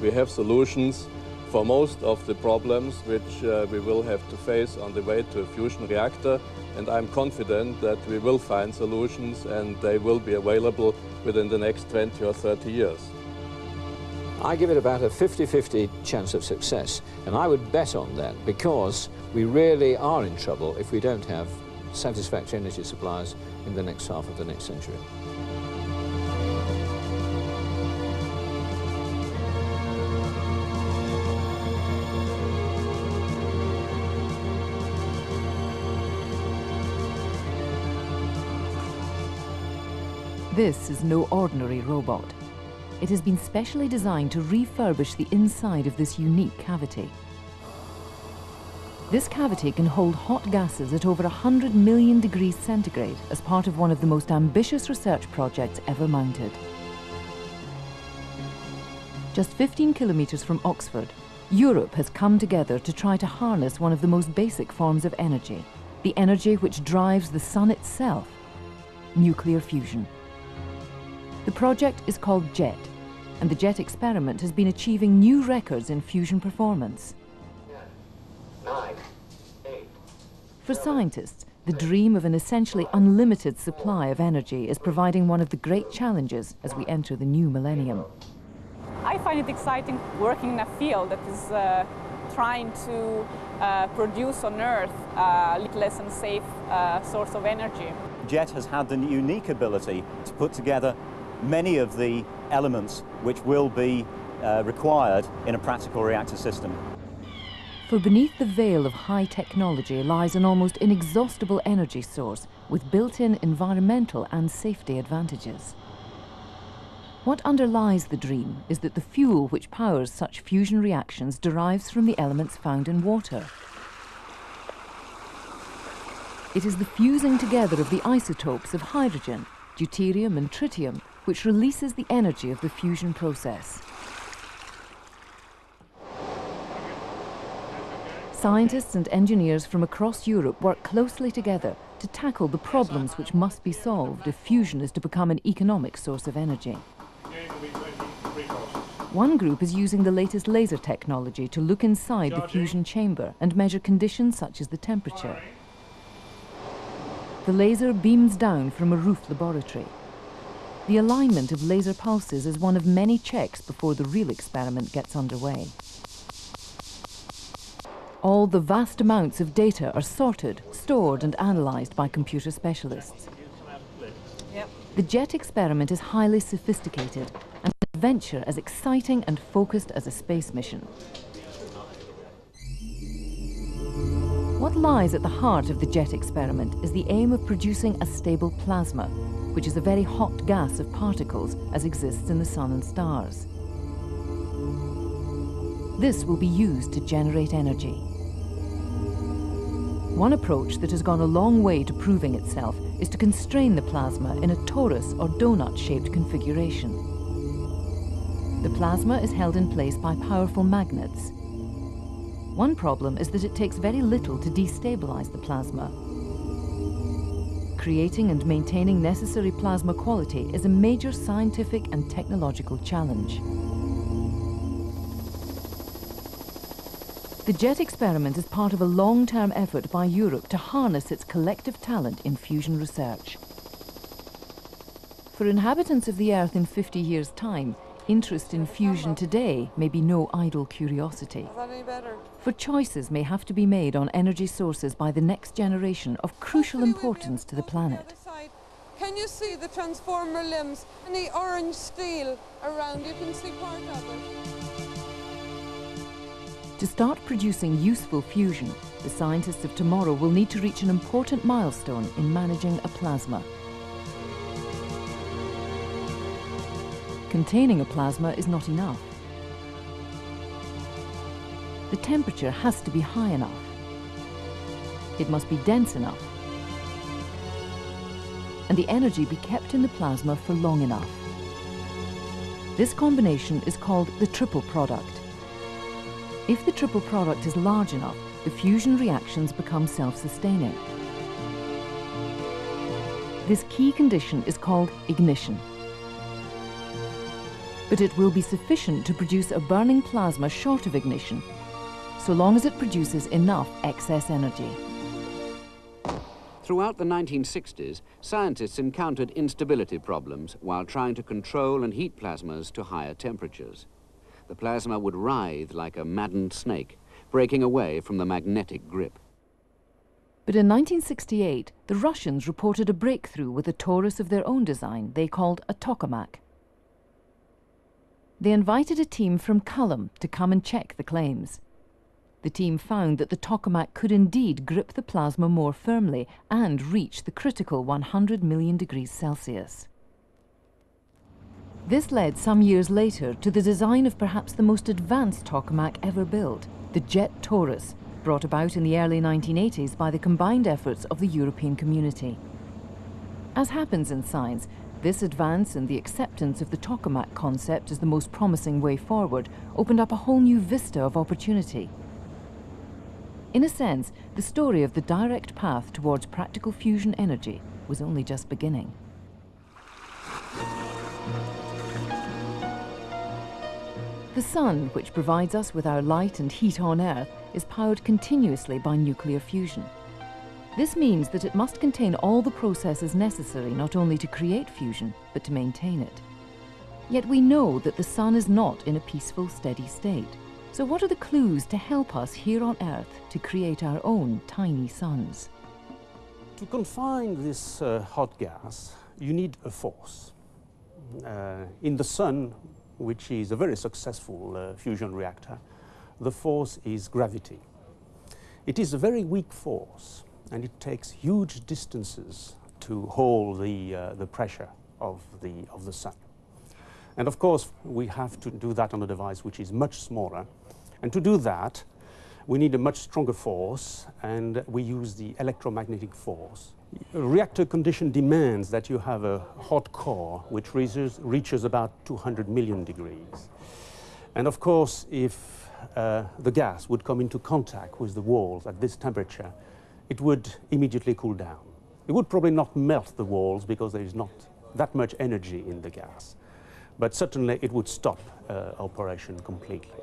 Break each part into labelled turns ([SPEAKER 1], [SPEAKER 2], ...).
[SPEAKER 1] we have solutions for most of the problems which we will have to face on the way to a fusion reactor, and I'm confident that we will find solutions and they will be available within the next 20 or 30 years.
[SPEAKER 2] I give it about a 50-50 chance of success, and I would bet on that because we really are in trouble if we don't have satisfactory energy supplies in the next half of the next century.
[SPEAKER 3] This is no ordinary robot. It has been specially designed to refurbish the inside of this unique cavity. This cavity can hold hot gases at over 100 million degrees centigrade as part of one of the most ambitious research projects ever mounted. Just 15 kilometers from Oxford, Europe has come together to try to harness one of the most basic forms of energy, the energy which drives the sun itself, nuclear fusion. The project is called JET, and the JET experiment has been achieving new records in fusion performance.
[SPEAKER 2] 10, 9, 8.
[SPEAKER 3] For scientists, the dream of an essentially unlimited supply of energy is providing one of the great challenges as we enter the new millennium.
[SPEAKER 4] I find it exciting working in a field that is trying to produce on Earth a less and safe source of energy.
[SPEAKER 5] JET has had the unique ability to put together many of the elements which will be required in a practical reactor system.
[SPEAKER 3] For beneath the veil of high technology lies an almost inexhaustible energy source with built-in environmental and safety advantages. What underlies the dream is that the fuel which powers such fusion reactions derives from the elements found in water. It is the fusing together of the isotopes of hydrogen, deuterium and tritium which releases the energy of the fusion process. Scientists and engineers from across Europe work closely together to tackle the problems which must be solved if fusion is to become an economic source of energy. One group is using the latest laser technology to look inside the fusion chamber and measure conditions such as the temperature. The laser beams down from a roof laboratory. The alignment of laser pulses is one of many checks before the real experiment gets underway. All the vast amounts of data are sorted, stored and analysed by computer specialists. The JET experiment is highly sophisticated and an adventure as exciting and focused as a space mission. What lies at the heart of the JET experiment is the aim of producing a stable plasma, which is a very hot gas of particles as exists in the sun and stars. This will be used to generate energy. One approach that has gone a long way to proving itself is to constrain the plasma in a torus or donut-shaped configuration. The plasma is held in place by powerful magnets. One problem is that it takes very little to destabilize the plasma. Creating and maintaining necessary plasma quality is a major scientific and technological challenge. The JET experiment is part of a long-term effort by Europe to harness its collective talent in fusion research. For inhabitants of the Earth in 50 years' time, interest in fusion today may be no idle curiosity. For choices may have to be made on energy sources by the next generation of crucial importance to the planet.
[SPEAKER 6] Can you see the transformer limbs and the orange steel around? You can see part of it.
[SPEAKER 3] To start producing useful fusion, the scientists of tomorrow will need to reach an important milestone in managing a plasma. Containing a plasma is not enough. The temperature has to be high enough. It must be dense enough. And the energy be kept in the plasma for long enough. This combination is called the triple product. If the triple product is large enough, the fusion reactions become self-sustaining. This key condition is called ignition. but it will be sufficient to produce a burning plasma short of ignition, so long as it produces enough excess energy.
[SPEAKER 7] Throughout the 1960s, scientists encountered instability problems while trying to control and heat plasmas to higher temperatures. The plasma would writhe like a maddened snake, breaking away from the magnetic grip.
[SPEAKER 3] But in 1968, the Russians reported a breakthrough with a torus of their own design they called a tokamak. They invited a team from Culham to come and check the claims. The team found that the tokamak could indeed grip the plasma more firmly and reach the critical 100 million degrees Celsius. This led some years later to the design of perhaps the most advanced tokamak ever built, the Jet Torus, brought about in the early 1980s by the combined efforts of the European community. As happens in science, this advance and the acceptance of the tokamak concept as the most promising way forward opened up a whole new vista of opportunity. In a sense, the story of the direct path towards practical fusion energy was only just beginning. The sun, which provides us with our light and heat on Earth, is powered continuously by nuclear fusion. This means that it must contain all the processes necessary not only to create fusion, but to maintain it. Yet we know that the sun is not in a peaceful, steady state. So what are the clues to help us here on Earth to create our own tiny suns?
[SPEAKER 8] To confine this hot gas, you need a force. In the sun, which is a very successful fusion reactor, the force is gravity. It is a very weak force, and it takes huge distances to hold the pressure of the sun. And of course, we have to do that on a device which is much smaller. And to do that, we need a much stronger force, and we use the electromagnetic force. A reactor condition demands that you have a hot core which reaches about 200 million degrees. And of course, if the gas would come into contact with the walls at this temperature, it would immediately cool down. It would probably not melt the walls because there is not that much energy in the gas. But certainly it would stop operation completely.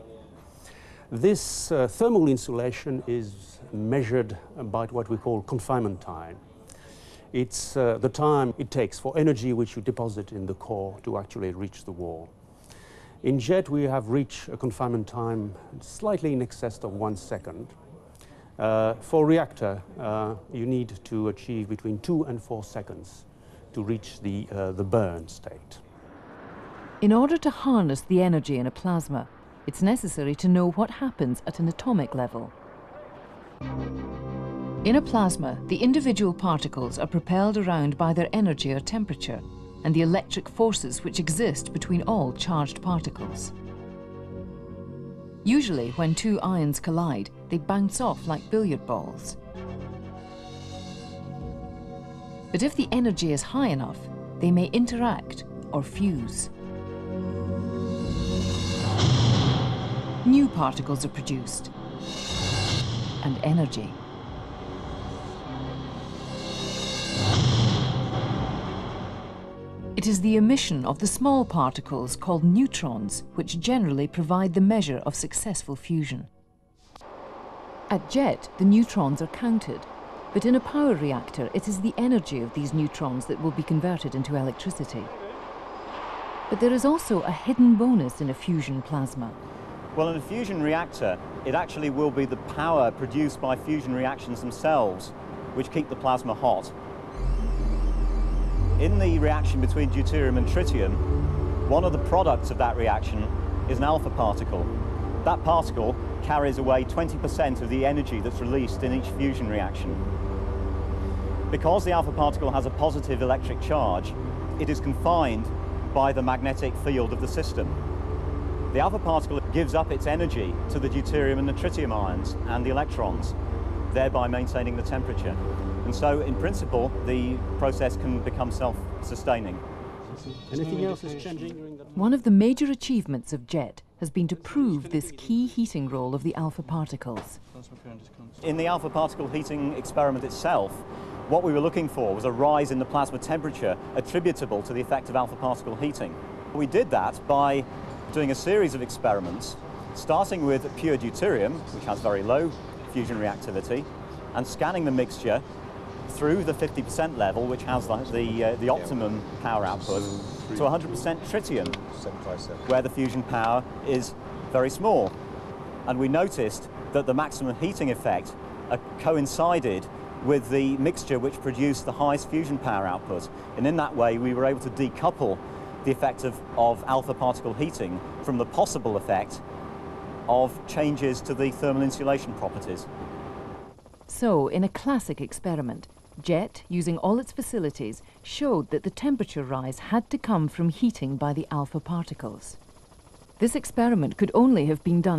[SPEAKER 8] This thermal insulation is measured by what we call confinement time. It's the time it takes for energy which you deposit in the core to actually reach the wall. In JET, we have reached a confinement time slightly in excess of 1 second. For reactor, you need to achieve between 2 and 4 seconds to reach the burn state.
[SPEAKER 3] In order to harness the energy in a plasma, it's necessary to know what happens at an atomic level. In a plasma, the individual particles are propelled around by their energy or temperature and the electric forces which exist between all charged particles. Usually, when two ions collide, they bounce off like billiard balls. But if the energy is high enough, they may interact or fuse. New particles are produced, and energy. It is the emission of the small particles called neutrons which generally provide the measure of successful fusion. At JET, the neutrons are counted, but in a power reactor, it is the energy of these neutrons that will be converted into electricity. But there is also a hidden bonus in a fusion plasma.
[SPEAKER 5] Well, in a fusion reactor, it actually will be the power produced by fusion reactions themselves which keep the plasma hot. In the reaction between deuterium and tritium, one of the products of that reaction is an alpha particle. That particle carries away 20% of the energy that's released in each fusion reaction. Because the alpha particle has a positive electric charge, it is confined by the magnetic field of the system. The alpha particle gives up its energy to the deuterium and the tritium ions and the electrons, thereby maintaining the temperature. And so, in principle, the process can become self-sustaining.
[SPEAKER 8] Anything else is changing?
[SPEAKER 3] One of the major achievements of JET has been to prove this key heating role of the alpha particles.
[SPEAKER 5] In the alpha particle heating experiment itself, what we were looking for was a rise in the plasma temperature attributable to the effect of alpha particle heating. We did that by doing a series of experiments, starting with pure deuterium, which has very low fusion reactivity, and scanning the mixture through the 50% level, which has the optimum power output, to 100% tritium, where the fusion power is very small. And we noticed that the maximum heating effect coincided with the mixture which produced the highest fusion power output. And in that way, we were able to decouple the effect of alpha particle heating from the possible effect of changes to the thermal insulation properties.
[SPEAKER 3] So, in a classic experiment, JET, using all its facilities, showed that the temperature rise had to come from heating by the alpha particles. This experiment could only have been done